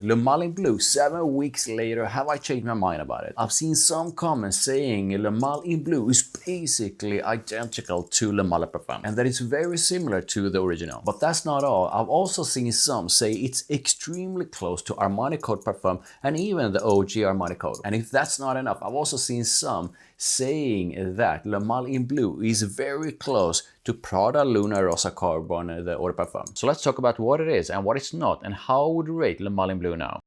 Le Male in Blue, 7 weeks later, have I changed my mind about it? I've seen some comments saying Le Male in Blue is basically identical to Le Male Parfum and that it's very similar to the original. But that's not all. I've also seen some say it's extremely close to Armani Code Parfum and even the OG Armani Code. And if that's not enough, I've also seen some saying that Le Male in Blue is very close to Prada Luna Rossa Carbon, the Eau de Parfum. So let's talk about what it is and what it's not and how I would rate Le Male in Blue now.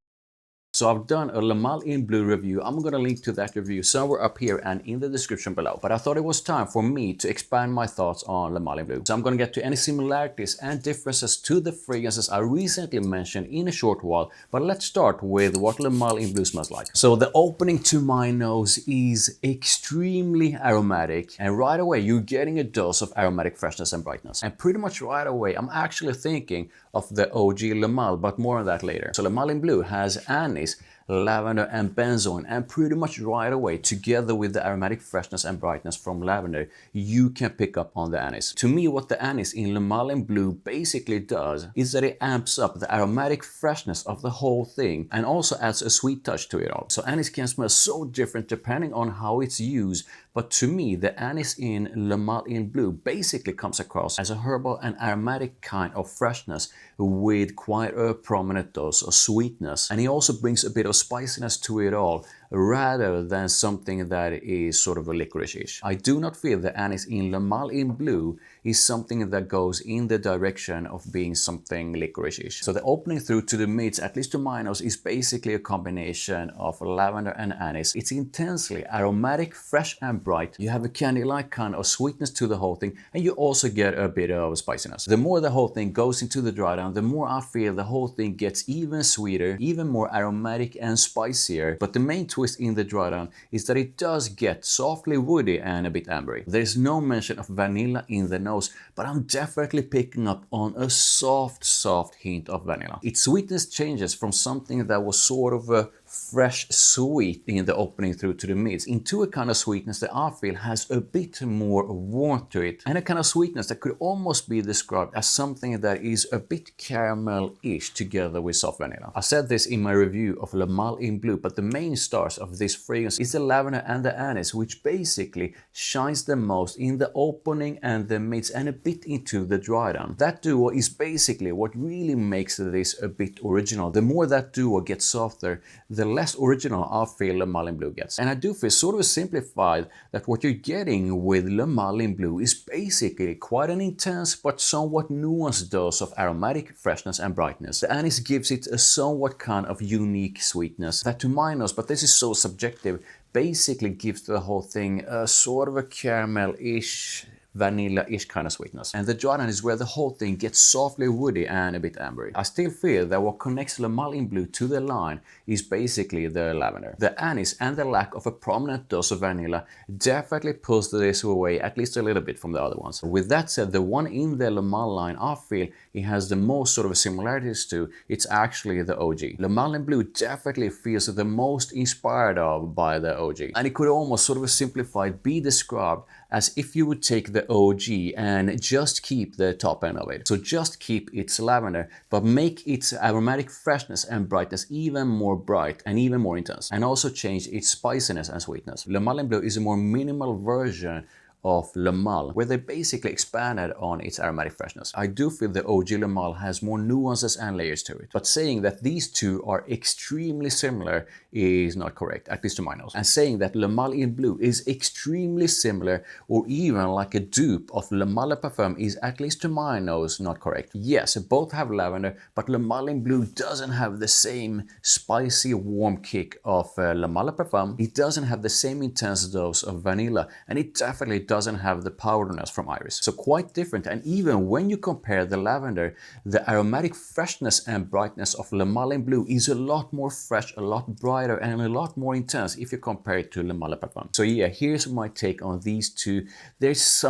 So I've done a Le Male in Blue review. I'm gonna link to that review somewhere up here and in the description below. But I thought it was time for me to expand my thoughts on Le Male in Blue. So I'm gonna get to any similarities and differences to the fragrances I recently mentioned in a short while. But let's start with what Le Male in Blue smells like. So the opening to my nose is extremely aromatic. And right away you're getting a dose of aromatic freshness and brightness. And pretty much right away I'm actually thinking of the OG Le Male, but more on that later. So Le Male in Blue has anise, lavender and benzoin, and pretty much right away, together with the aromatic freshness and brightness from lavender, you can pick up on the anise. To me, what the anise in Le Male in Blue basically does is that it amps up the aromatic freshness of the whole thing and also adds a sweet touch to it all. So anise can smell so different depending on how it's used, but to me, the anise in Le Male in Blue basically comes across as a herbal and aromatic kind of freshness with quite a prominent dose of sweetness. And he also brings a bit of spiciness to it all, rather than something that is sort of a licorice-ish. I do not feel the anise in Le Male in Blue is something that goes in the direction of being something licorice-ish. So the opening through to the mids, at least to my nose, is basically a combination of lavender and anise. It's intensely aromatic, fresh and bright. You have a candy-like kind of sweetness to the whole thing, and you also get a bit of spiciness. The more the whole thing goes into the dry down, the more I feel the whole thing gets even sweeter, even more aromatic and spicier. But the main twist in the dry down is that it does get softly woody and a bit ambery. There's no mention of vanilla in the nose, but I'm definitely picking up on a soft hint of vanilla. Its sweetness changes from something that was sort of a fresh sweet in the opening through to the mids into a kind of sweetness that I feel has a bit more warmth to it, and a kind of sweetness that could almost be described as something that is a bit caramel-ish together with soft vanilla. I said this in my review of Le Male in Blue, but the main stars of this fragrance is the lavender and the anise, which basically shines the most in the opening and the mids and a bit into the dry down. That duo is basically what really makes this a bit original. The more that duo gets softer, the less original I feel Le Male in Blue gets. And I do feel sort of simplified that what you're getting with Le Male in Blue is basically quite an intense but somewhat nuanced dose of aromatic freshness and brightness. The anise gives it a somewhat kind of unique sweetness that to my nose, but this is so subjective, basically gives the whole thing a sort of a caramel-ish, vanilla-ish kind of sweetness. And the dry down is where the whole thing gets softly woody and a bit ambery. I still feel that what connects Le Male in Blue to the line is basically the lavender. The anise and the lack of a prominent dose of vanilla definitely pulls this away at least a little bit from the other ones. With that said, the one in the Le Male line I feel it has the most sort of similarities to, it's actually the OG. Le Male in Blue definitely feels the most inspired of by the OG. And it could almost sort of simplified be described as if you would take the OG and just keep the top end of it. So just keep its lavender, but make its aromatic freshness and brightness even more bright and even more intense. And also change its spiciness and sweetness. Le Male in Blue is a more minimal version of Le Male, where they basically expanded on its aromatic freshness. I do feel the OG Le Male has more nuances and layers to it, but saying that these two are extremely similar is not correct, at least to my nose. And saying that Le Male in Blue is extremely similar or even like a dupe of Le Male Le Parfum is, at least to my nose, not correct. Yes, both have lavender, but Le Male in Blue doesn't have the same spicy warm kick of Le Male Le Parfum. It doesn't have the same intense dose of vanilla, and it definitely doesn't have the powderiness from iris. So quite different. And even when you compare the lavender, the aromatic freshness and brightness of Le Male in Blue is a lot more fresh, a lot brighter, and a lot more intense if you compare it to Le Male Le Parfum. So yeah, here's my take on these two. There's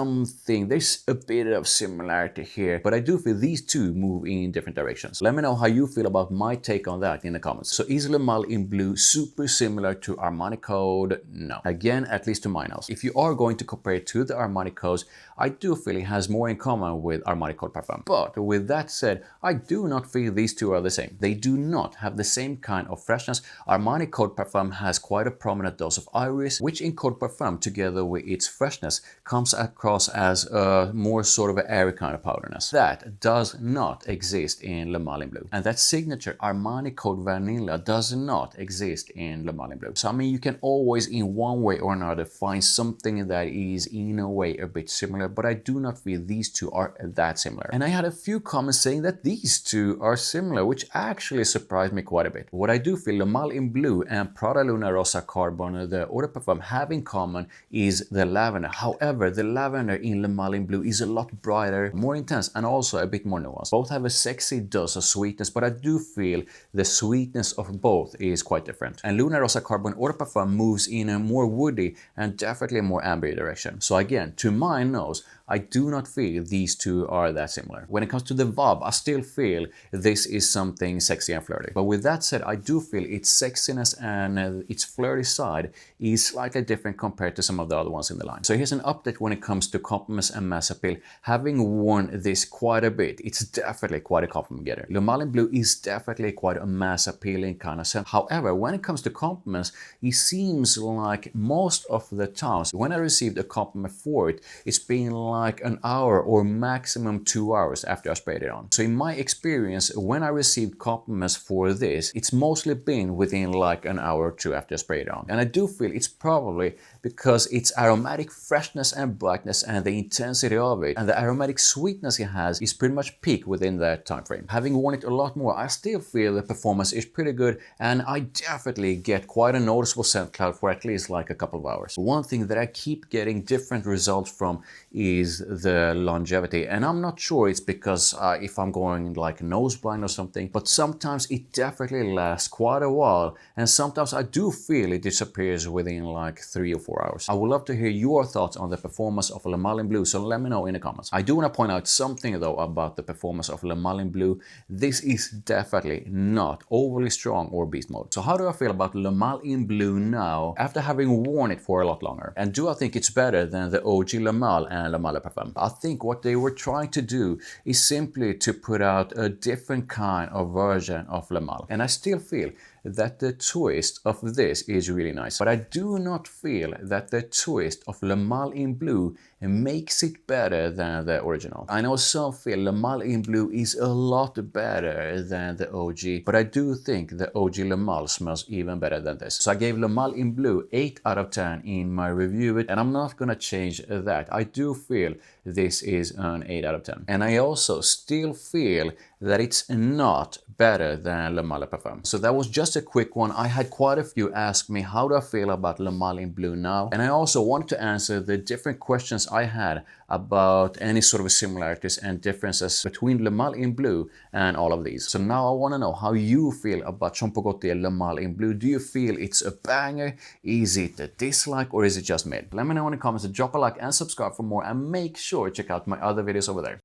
a bit of similarity here, but I do feel these two move in different directions. Let me know how you feel about my take on that in the comments. So is Le Male in Blue super similar to Armani Code? No. Again, at least to my nose. If you are going to compare it to the Armani Codes, I do feel it has more in common with Armani Code Parfum. But with that said, I do not feel these two are the same. They do not have the same kind of freshness. Armani Code Parfum has quite a prominent dose of iris, which in Code Parfum, together with its freshness, comes across as a more sort of an airy kind of powderness. That does not exist in Le Male in Blue. And that signature Armani Code Vanilla does not exist in Le Male in Blue. So I mean, you can always in one way or another find something that is in a way a bit similar, but I do not feel these two are that similar. And I had a few comments saying that these two are similar, which actually surprised me quite a bit. What I do feel Le Male in Blue and Prada Luna Rossa Carbon, the Eau de Parfum, have in common is the lavender. However, the lavender in Le Male in Blue is a lot brighter, more intense, and also a bit more nuanced. Both have a sexy dose of sweetness, but I do feel the sweetness of both is quite different. And Luna Rossa Carbon Eau de Parfum moves in a more woody and definitely a more amber direction. So again, to my nose, I do not feel these two are that similar. When it comes to the vibe, I still feel this is something sexy and flirty. But with that said, I do feel its sexiness and its flirty side is slightly different compared to some of the other ones in the line. So here's an update when it comes to compliments and mass appeal. Having worn this quite a bit, it's definitely quite a compliment getter. Le Male in Blue is definitely quite a mass appealing kind of scent. However, when it comes to compliments, it seems like most of the times when I received a compliment for it, it's been like an hour or maximum 2 hours after I sprayed it on. So in my experience, when I received compliments for this, it's mostly been within like an hour or two after I sprayed it on. And I do feel it's probably because its aromatic freshness and brightness and the intensity of it and the aromatic sweetness it has is pretty much peak within that time frame. Having worn it a lot more, I still feel the performance is pretty good, and I definitely get quite a noticeable scent cloud for at least like a couple of hours. One thing that I keep getting different results from is the longevity, and I'm not sure it's because if I'm going like nose blind or something, but sometimes it definitely lasts quite a while, and sometimes I do feel it disappears within like 3 or 4 hours. I would love to hear your thoughts on the performance of Le Male in Blue, so let me know in the comments. I do want to point out something though about the performance of Le Male in Blue. This is definitely not overly strong or beast mode. So how do I feel about Le Male in Blue now after having worn it for a lot longer? And do I think it's better than the OG Le Male and Le Male Parfum? I think what they were trying to do is simply to put out a different kind of version of Le Male. And I still feel that the twist of this is really nice. But I do not feel that the twist of Le Male in Blue makes it better than the original. I know some feel Le Male in Blue is a lot better than the OG, but I do think the OG Le Male smells even better than this. So I gave Le Male in Blue 8 out of 10 in my review, and I'm not gonna change that. I do feel this is an 8 out of 10. And I also still feel that it's not better than Le Male Parfum. So that was just a quick one. I had quite a few ask me how do I feel about Le Male in Blue now, and I also wanted to answer the different questions I had about any sort of similarities and differences between Le Male in Blue and all of these. So now I want to know how you feel about Jean Paul Gaultier Le Male in Blue. Do you feel it's a banger? Is it a dislike, or is it just mid? Let me know in the comments. Drop a like and subscribe for more, and make sure to check out my other videos over there.